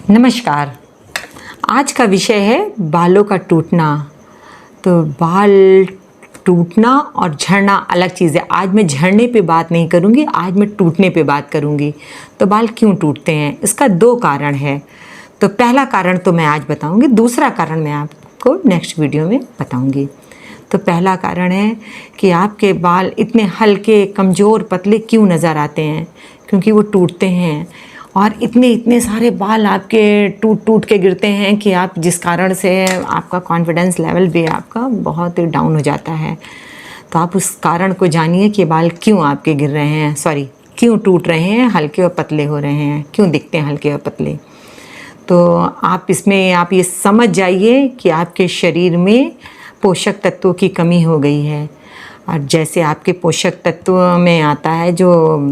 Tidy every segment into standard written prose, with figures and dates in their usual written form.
नमस्कार। आज का विषय है बालों का टूटना। तो बाल टूटना और झड़ना अलग चीज़ है। आज मैं झड़ने पे बात नहीं करूँगी, आज मैं टूटने पे बात करूँगी। तो बाल क्यों टूटते हैं, इसका 2 कारण है। तो पहला कारण तो मैं आज बताऊँगी, दूसरा कारण मैं आपको नेक्स्ट वीडियो में बताऊँगी। तो पहला कारण है कि आपके बाल इतने हल्के, कमज़ोर, पतले क्यों नज़र आते हैं, क्योंकि वो टूटते हैं। और इतने सारे बाल आपके टूट टूट के गिरते हैं कि आप जिस कारण से आपका कॉन्फिडेंस लेवल भी आपका बहुत डाउन हो जाता है। तो आप उस कारण को जानिए कि बाल क्यों आपके गिर रहे हैं, क्यों टूट रहे हैं, हल्के और पतले हो रहे हैं, क्यों दिखते हैं हल्के और पतले। तो आप ये समझ जाइए कि आपके शरीर में पोषक तत्वों की कमी हो गई है। और जैसे आपके पोषक तत्व में आता है जो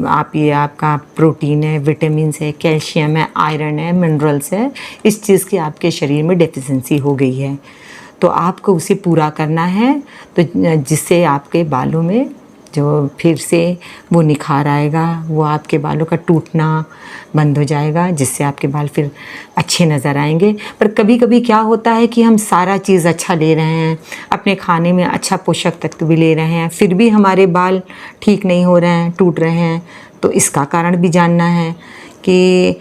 आपका प्रोटीन है, विटामिन्स है, कैल्शियम है, आयरन है, मिनरल्स है, इस चीज़ की आपके शरीर में डेफिशिएंसी हो गई है। तो आपको उसे पूरा करना है, तो जिससे आपके बालों में जो फिर से वो निखार आएगा, वो आपके बालों का टूटना बंद हो जाएगा, जिससे आपके बाल फिर अच्छे नज़र आएंगे। पर कभी कभी क्या होता है कि हम सारा चीज़ अच्छा ले रहे हैं, अपने खाने में अच्छा पोषक तत्व भी ले रहे हैं, फिर भी हमारे बाल ठीक नहीं हो रहे हैं, टूट रहे हैं। तो इसका कारण भी जानना है कि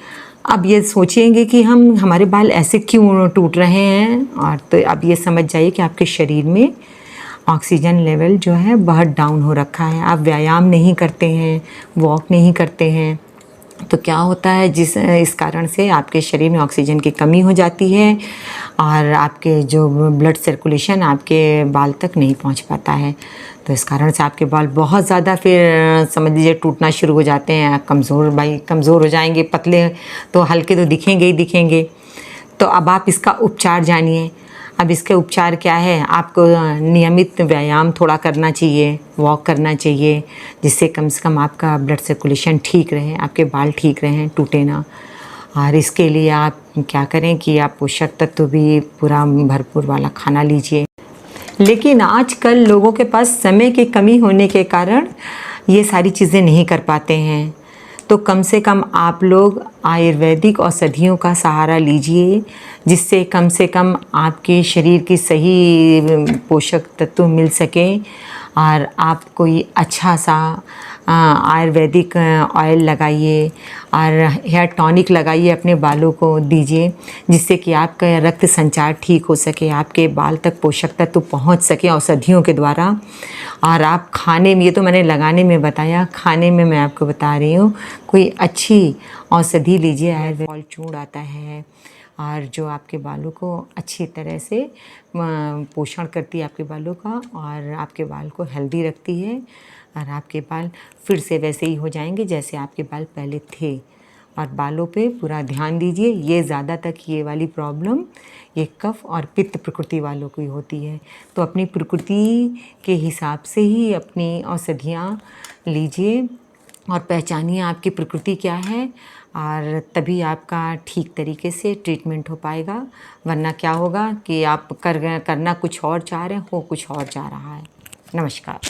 अब ये सोचेंगे कि हमारे बाल ऐसे क्यों टूट रहे हैं। और तो अब ये समझ जाइए कि आपके शरीर में ऑक्सीजन लेवल जो है बहुत डाउन हो रखा है। आप व्यायाम नहीं करते हैं, वॉक नहीं करते हैं, तो क्या होता है इस कारण से आपके शरीर में ऑक्सीजन की कमी हो जाती है और आपके जो ब्लड सर्कुलेशन आपके बाल तक नहीं पहुंच पाता है। तो इस कारण से आपके बाल बहुत ज़्यादा फिर समझ लीजिए टूटना शुरू हो जाते हैं। कमज़ोर हो जाएंगे, पतले तो हल्के तो दिखेंगे ही दिखेंगे। तो अब आप इसका उपचार जानिए। अब इसके उपचार क्या है, आपको नियमित व्यायाम थोड़ा करना चाहिए, वॉक करना चाहिए, जिससे कम से कम आपका ब्लड सर्कुलेशन ठीक रहे, आपके बाल ठीक रहें, टूटे ना। और इसके लिए आप क्या करें कि आप पोषक तत्व भी पूरा भरपूर वाला खाना लीजिए। लेकिन आजकल लोगों के पास समय की कमी होने के कारण ये सारी चीज़ें नहीं कर पाते हैं। तो कम से कम आप लोग आयुर्वेदिक औषधियों का सहारा लीजिए, जिससे कम से कम आपके शरीर की सही पोषक तत्व मिल सके। और आप कोई अच्छा सा आयुर्वेदिक ऑयल लगाइए और हेयर टॉनिक लगाइए, अपने बालों को दीजिए, जिससे कि आपका रक्त संचार ठीक हो सके, आपके बाल तक पोषक तत्व पहुंच सके औषधियों के द्वारा। और आप खाने में, ये तो मैंने लगाने में बताया, खाने में मैं आपको बता रही हूँ, कोई अच्छी औषधि लीजिए। आयुर्वेद चूर्ण आता है और जो आपके बालों को अच्छी तरह से पोषण करती है आपके बालों का, और आपके बाल को हेल्दी रखती है, और आपके बाल फिर से वैसे ही हो जाएंगे जैसे आपके बाल पहले थे। और बालों पे पूरा ध्यान दीजिए। ये ज़्यादातर ये वाली प्रॉब्लम ये कफ और पित्त प्रकृति वालों को ही होती है। तो अपनी प्रकृति के हिसाब से ही अपनी औषधियाँ लीजिए और पहचानिए आपकी प्रकृति क्या है, और तभी आपका ठीक तरीके से ट्रीटमेंट हो पाएगा। वरना क्या होगा कि आप करना कुछ और चाह रहे हैं, हो कुछ और चाह रहा है। नमस्कार।